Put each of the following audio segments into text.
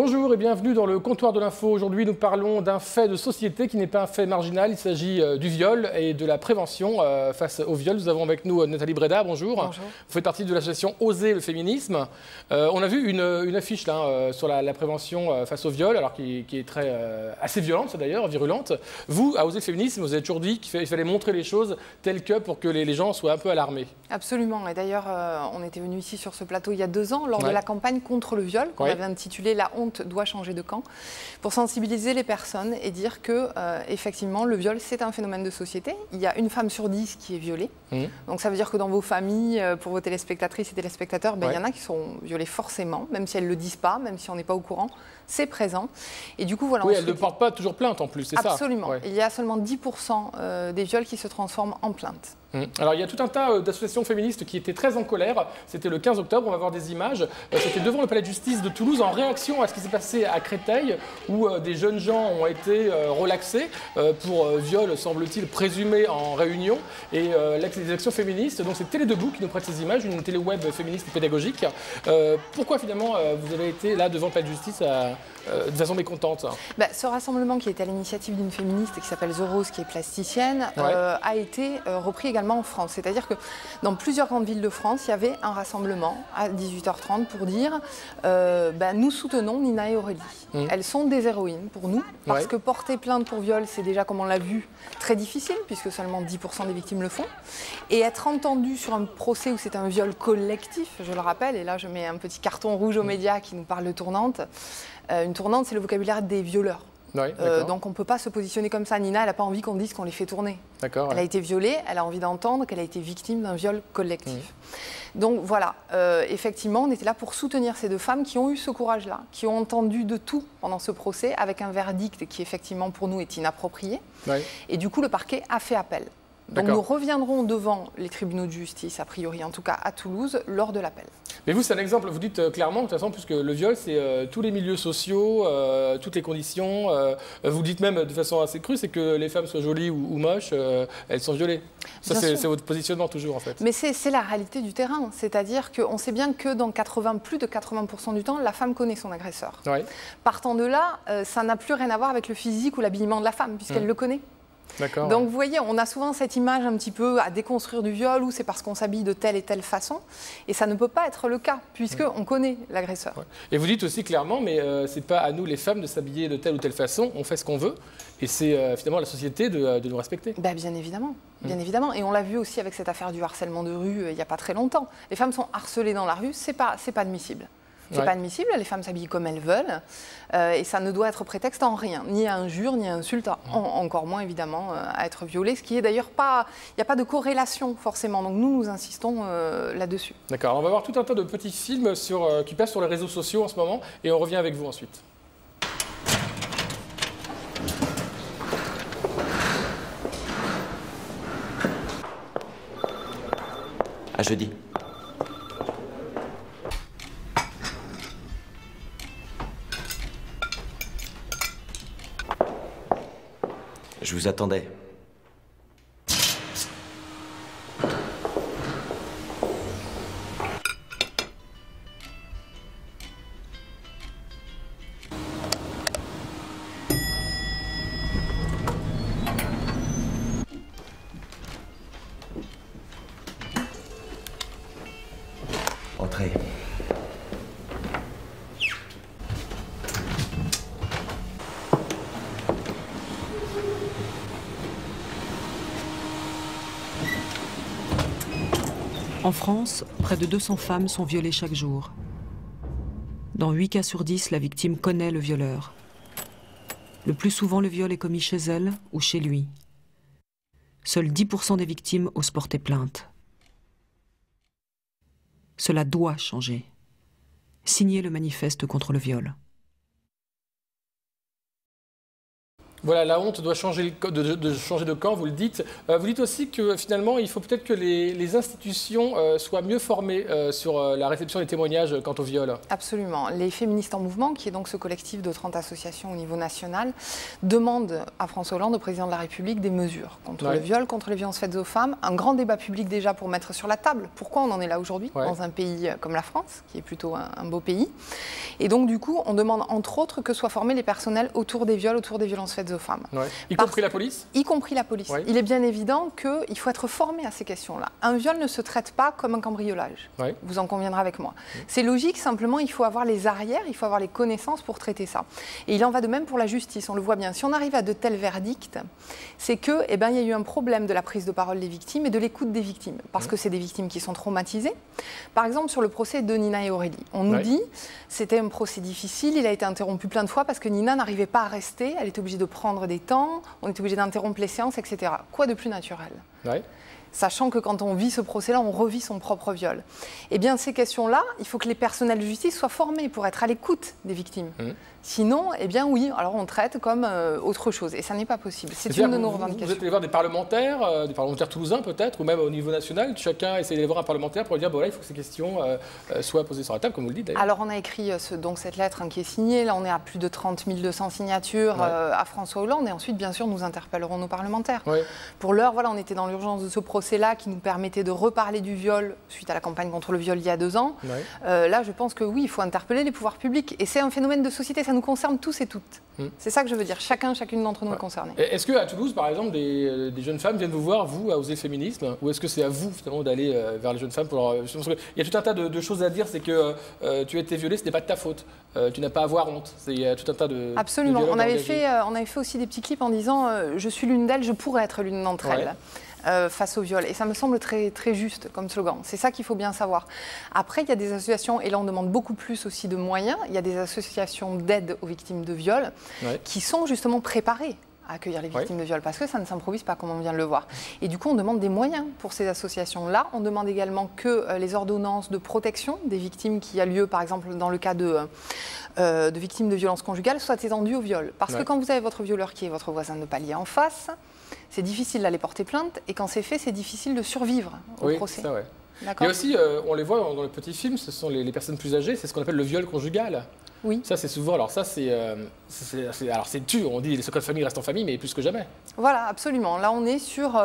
Bonjour et bienvenue dans le comptoir de l'info. Aujourd'hui, nous parlons d'un fait de société qui n'est pas un fait marginal. Il s'agit du viol et de la prévention face au viol. Nous avons avec nous Nathalie Breda, bonjour. Bonjour. Vous faites partie de l'association Oser le féminisme. On a vu une affiche là, sur la prévention face au viol, alors qui est assez violente d'ailleurs, virulente. Vous, à Oser le féminisme, vous avez toujours dit qu'il fallait montrer les choses telles que pour que les gens soient un peu alarmés. Absolument. Et d'ailleurs, on était venu ici sur ce plateau il y a 2 ans, lors de la campagne contre le viol, qu'on avait intitulée « La honte doit changer de camp », pour sensibiliser les personnes et dire que, effectivement, le viol, c'est un phénomène de société. Il y a 1 femme sur 10 qui est violée. Donc ça veut dire que dans vos familles, pour vos téléspectatrices et téléspectateurs, il y en a qui sont violés forcément, même si elles ne le disent pas, même si on n'est pas au courant. C'est présent. Et du coup, voilà. Oui, elles ne portent pas toujours plainte en plus, c'est ça? Absolument. Il y a seulement 10% des viols qui se transforment en plainte. Alors il y a tout un tas d'associations féministes qui étaient très en colère. C'était le 15 octobre, on va voir des images. C'était devant le palais de justice de Toulouse en réaction à ce qui s'est passé à Créteil, où des jeunes gens ont été relaxés pour viol, semble-t-il, présumé en réunion. Et les actions féministes, donc c'est Télé Debout qui nous prête ces images, une télé web féministe et pédagogique. Pourquoi finalement vous avez été là devant le palais de justice de façon mécontente? Ce rassemblement qui est à l'initiative d'une féministe qui s'appelle Zorose, qui est plasticienne, a été repris également en France. C'est-à-dire que dans plusieurs grandes villes de France, il y avait un rassemblement à 18h30 pour dire nous soutenons Nina et Aurélie. Elles sont des héroïnes pour nous, parce que porter plainte pour viol, c'est déjà, comme on l'a vu, très difficile, puisque seulement 10% des victimes le font. Et être entendu sur un procès où c'est un viol collectif, je le rappelle, et là je mets un petit carton rouge aux médias qui nous parle de tournante. Une tournante, c'est le vocabulaire des violeurs. Donc on ne peut pas se positionner comme ça. Nina, elle n'a pas envie qu'on dise qu'on les fait tourner. Elle a été violée, elle a envie d'entendre qu'elle a été victime d'un viol collectif. Donc voilà, effectivement, on était là pour soutenir ces 2 femmes qui ont eu ce courage-là, qui ont entendu de tout pendant ce procès, avec un verdict qui effectivement pour nous est inapproprié. Et du coup, le parquet a fait appel. Donc nous reviendrons devant les tribunaux de justice, a priori en tout cas à Toulouse, lors de l'appel. Mais vous, c'est un exemple, vous dites clairement, de toute façon, puisque le viol, c'est tous les milieux sociaux, toutes les conditions. Vous dites même de façon assez crue, c'est que les femmes soient jolies ou moches, elles sont violées. Ça, c'est votre positionnement toujours, en fait. Mais c'est la réalité du terrain. C'est-à-dire qu'on sait bien que dans plus de 80% du temps, la femme connaît son agresseur. Partant de là, ça n'a plus rien à voir avec le physique ou l'habillement de la femme, puisqu'elle le connaît. Donc vous voyez, on a souvent cette image un petit peu à déconstruire du viol où c'est parce qu'on s'habille de telle et telle façon. Et ça ne peut pas être le cas, puisqu'on connaît l'agresseur. Et vous dites aussi clairement, mais c'est pas à nous les femmes de s'habiller de telle ou telle façon, on fait ce qu'on veut. Et c'est finalement à la société de nous respecter. Bien évidemment. Bien évidemment. Et on l'a vu aussi avec cette affaire du harcèlement de rue il n'y a pas très longtemps. Les femmes sont harcelées dans la rue, c'est pas admissible. C'est pas admissible, les femmes s'habillent comme elles veulent et ça ne doit être prétexte en rien, ni à injure, ni à insulte, encore moins évidemment à être violée, ce qui est d'ailleurs pas, il n'y a pas de corrélation forcément, donc nous insistons là-dessus. D'accord, on va voir tout un tas de petits films qui passent sur les réseaux sociaux en ce moment et on revient avec vous ensuite. À jeudi. Je vous attendais. Entrez. En France, près de 200 femmes sont violées chaque jour. Dans 8 cas sur 10, la victime connaît le violeur. Le plus souvent, le viol est commis chez elle ou chez lui. Seuls 10% des victimes osent porter plainte. Cela doit changer. Signez le manifeste contre le viol. Voilà, la honte doit changer de changer de camp, vous le dites. Vous dites aussi que finalement, il faut peut-être que les institutions soient mieux formées sur la réception des témoignages quant au viol. Absolument. Les féministes en mouvement, qui est donc ce collectif de 30 associations au niveau national, demandent à François Hollande, au président de la République, des mesures contre le viol, contre les violences faites aux femmes. Un grand débat public déjà pour mettre sur la table pourquoi on en est là aujourd'hui dans un pays comme la France, qui est plutôt un beau pays. Et donc du coup, on demande entre autres que soient formés les personnels autour des viols, autour des violences faites aux femmes. Y compris la police ? Y compris la police. Il est bien évident qu'il faut être formé à ces questions-là. Un viol ne se traite pas comme un cambriolage. Vous en conviendrez avec moi. C'est logique, simplement, il faut avoir les arrières, il faut avoir les connaissances pour traiter ça. Et il en va de même pour la justice, on le voit bien. Si on arrive à de tels verdicts, c'est qu'il y a eu un problème de la prise de parole des victimes et de l'écoute des victimes. Parce que c'est des victimes qui sont traumatisées. Par exemple, sur le procès de Nina et Aurélie, on nous dit c'était un procès difficile, il a été interrompu plein de fois parce que Nina n'arrivait pas à rester, elle était obligée de prendre des temps, on était obligé d'interrompre les séances, etc. Quoi de plus naturel ? Sachant que quand on vit ce procès-là, on revit son propre viol. Eh bien, ces questions-là, il faut que les personnels de justice soient formés pour être à l'écoute des victimes. Sinon, eh bien oui, alors on traite comme autre chose. Et ça n'est pas possible. C'est une de nos revendications. Vous êtes allé voir des parlementaires toulousains peut-être, ou même au niveau national. Chacun essaie d'aller voir un parlementaire pour lui dire, bon là, il faut que ces questions soient posées sur la table, comme vous le dites d'ailleurs. Alors on a écrit donc cette lettre qui est signée. Là, on est à plus de 30 200 signatures à François Hollande. Et ensuite, bien sûr, nous interpellerons nos parlementaires. Pour l'heure, voilà, on était dans l'urgence de ce procès-là qui nous permettait de reparler du viol suite à la campagne contre le viol il y a 2 ans. Là, je pense que oui, il faut interpeller les pouvoirs publics. Et c'est un phénomène de société, ça nous concerne tous et toutes. C'est ça que je veux dire. Chacune d'entre nous est concernée. Est-ce qu'à Toulouse, par exemple, des jeunes femmes viennent vous voir, vous, à Oser Féminisme, ou est-ce que c'est à vous, finalement, d'aller vers les jeunes femmes pour leur... Il y a tout un tas de choses à dire. C'est que tu as été violée, ce n'est pas de ta faute. Tu n'as pas à avoir honte. Il y a tout un tas de... Absolument. On avait fait aussi des petits clips en disant je suis l'une d'elles, je pourrais être l'une d'entre elles. Face au viol. Et ça me semble très, très juste comme slogan. C'est ça qu'il faut bien savoir. Après, il y a des associations, et là on demande beaucoup plus aussi de moyens, il y a des associations d'aide aux victimes de viol qui sont justement préparées à accueillir les victimes de viol, parce que ça ne s'improvise pas comme on vient de le voir. Et du coup, on demande des moyens pour ces associations-là. On demande également que les ordonnances de protection des victimes qui a lieu, par exemple, dans le cas de victimes de violences conjugales, soient étendues au viol. Parce que quand vous avez votre violeur qui est votre voisin de palier en face, c'est difficile d'aller porter plainte, et quand c'est fait, c'est difficile de survivre au procès. Ça, il y a aussi, on les voit dans les petits films, ce sont les personnes plus âgées, c'est ce qu'on appelle le viol conjugal. Ça, c'est souvent, alors ça, c'est dur, on dit les secrets de famille restent en famille, mais plus que jamais. Voilà, absolument. Là, on est sur,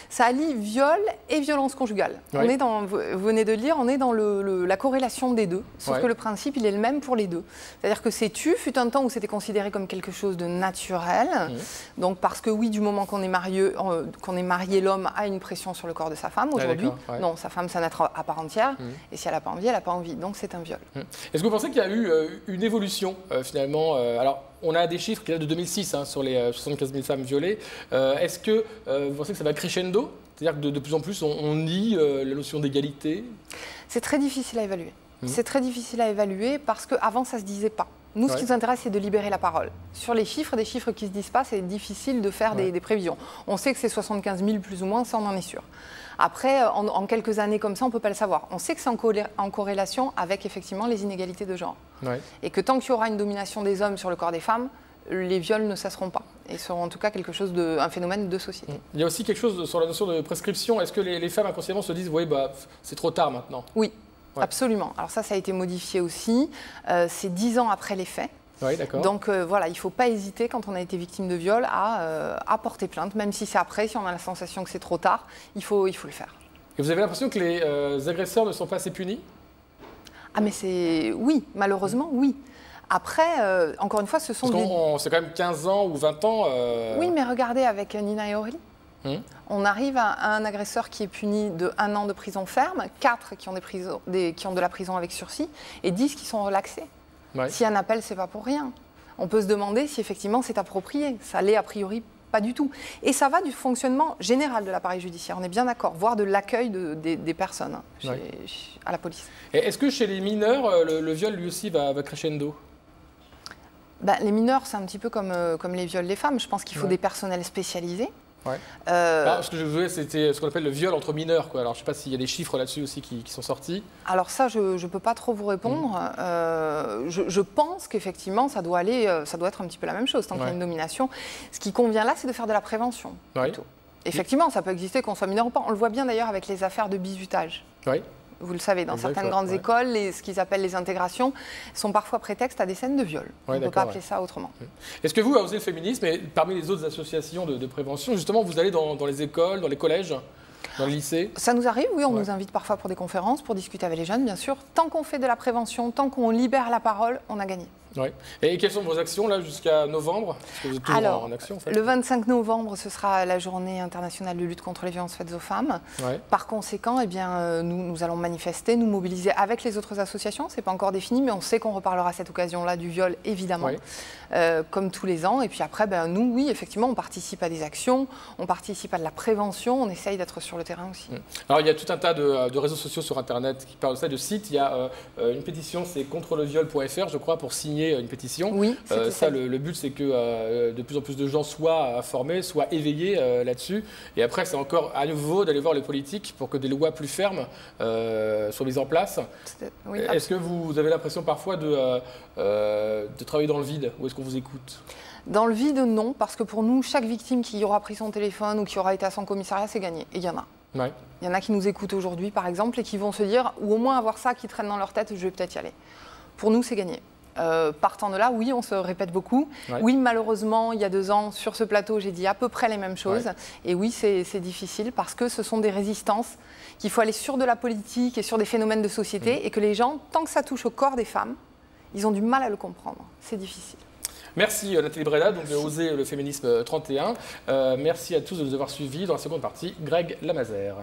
ça allie viol et violence conjugale. On est dans, vous venez de le dire, on est dans la corrélation des deux, sauf que le principe, il est le même pour les deux. C'est-à-dire que fut un temps où c'était considéré comme quelque chose de naturel, donc parce que oui, du moment qu'on est marié, l'homme a une pression sur le corps de sa femme. Aujourd'hui, non, sa femme, c'est un être à part entière, et si elle n'a pas envie, elle n'a pas envie, donc c'est un viol. Est-ce que vous pensez qu'il y a eu une évolution, finalement alors, on a des chiffres qui datent de 2006 sur les 75 000 femmes violées. Est-ce que vous pensez que ça va crescendo ? C'est-à-dire que de plus en plus, on nie la notion d'égalité ? C'est très difficile à évaluer. C'est très difficile à évaluer parce qu'avant, ça ne se disait pas. Nous, ce qui nous intéresse, c'est de libérer la parole. Sur les chiffres, des chiffres qui ne se disent pas, c'est difficile de faire des prévisions. On sait que c'est 75 000 plus ou moins, ça on en est sûr. Après, en quelques années comme ça, on ne peut pas le savoir. On sait que c'est en corrélation avec effectivement les inégalités de genre. Et que tant qu'il y aura une domination des hommes sur le corps des femmes, les viols ne cesseront pas. Et seront en tout cas un phénomène de société. Il y a aussi quelque chose sur la notion de prescription. Est-ce que les femmes inconsciemment se disent, oui, c'est trop tard maintenant ? Oui. Absolument. Alors ça a été modifié aussi. C'est 10 ans après les faits. Donc voilà, il ne faut pas hésiter quand on a été victime de viol à porter plainte, même si c'est après, si on a la sensation que c'est trop tard, il faut le faire. Et vous avez l'impression que les agresseurs ne sont pas assez punis ? Ah mais oui, malheureusement oui. Après, encore une fois, ce sont c'est quand même 15 ans ou 20 ans. Oui, mais regardez avec Nina et Aurélie. On arrive à un agresseur qui est puni de 1 an de prison ferme, 4 qui ont de la prison avec sursis et 10 qui sont relaxés. Si un appel, c'est pas pour rien. On peut se demander si effectivement c'est approprié. Ça l'est a priori pas du tout. Et ça va du fonctionnement général de l'appareil judiciaire, on est bien d'accord, voire de l'accueil des personnes à la police. Et est-ce que chez les mineurs, le viol lui aussi va crescendo ? Les mineurs, c'est un petit peu comme les viols des femmes. Je pense qu'il faut des personnels spécialisés Ouais. Ce que je voulais, c'était ce qu'on appelle le viol entre mineurs, quoi. Alors, je ne sais pas s'il y a des chiffres là-dessus aussi qui sont sortis. Alors ça, je ne peux pas trop vous répondre. Je pense qu'effectivement, ça doit être un petit peu la même chose, tant qu'il y a une domination. Ce qui convient là, c'est de faire de la prévention, plutôt. Effectivement, ça peut exister qu'on soit mineur ou pas. On le voit bien d'ailleurs avec les affaires de bizutage. Oui. Vous le savez, dans certaines grandes écoles, ce qu'ils appellent les intégrations sont parfois prétexte à des scènes de viol. On ne peut pas appeler ça autrement. Est-ce que vous, à Oser le féminisme, et parmi les autres associations de prévention, justement, vous allez dans les écoles, dans les collèges, dans le lycée? Ça nous arrive, oui, on nous invite parfois pour des conférences, pour discuter avec les jeunes, bien sûr. Tant qu'on fait de la prévention, tant qu'on libère la parole, on a gagné. Oui. Et quelles sont vos actions là jusqu'à novembre? Parce que vous êtes toujours en action, en fait. Le 25 novembre, ce sera la journée internationale de lutte contre les violences faites aux femmes. Ouais. Par conséquent, eh bien, nous allons manifester, nous mobiliser avec les autres associations. Ce n'est pas encore défini, mais on sait qu'on reparlera à cette occasion-là du viol, évidemment, comme tous les ans. Et puis après, nous, oui, effectivement, on participe à des actions, on participe à de la prévention, on essaye d'être sur le terrain aussi. Alors, il y a tout un tas de réseaux sociaux sur Internet qui parlent de ça, de sites. Il y a une pétition, c'est contreleviol.fr, je crois, pour signer une pétition. Oui, le but, c'est que de plus en plus de gens soient informés, soient éveillés là-dessus. Et après, c'est encore à nouveau d'aller voir les politiques pour que des lois plus fermes soient mises en place. Oui, est-ce que vous avez l'impression parfois de travailler dans le vide, ou est-ce qu'on vous écoute? Dans le vide, non, parce que pour nous, chaque victime qui aura pris son téléphone ou qui aura été à son commissariat, c'est gagné. Et il y en a. Ouais. Il y en a qui nous écoutent aujourd'hui, par exemple, et qui vont se dire, ou au moins avoir ça qui traîne dans leur tête, je vais peut-être y aller. Pour nous, c'est gagné. Partant de là, oui, on se répète beaucoup. Ouais. Oui, malheureusement, il y a 2 ans, sur ce plateau, j'ai dit à peu près les mêmes choses. Ouais. Et oui, c'est difficile parce que ce sont des résistances qu'il faut aller sur de la politique et sur des phénomènes de société et que les gens, tant que ça touche au corps des femmes, ils ont du mal à le comprendre. C'est difficile. Merci Nathalie Breda, donc de Oser le féminisme 31. Merci à tous de nous avoir suivis. Dans la seconde partie, Greg Lamazère.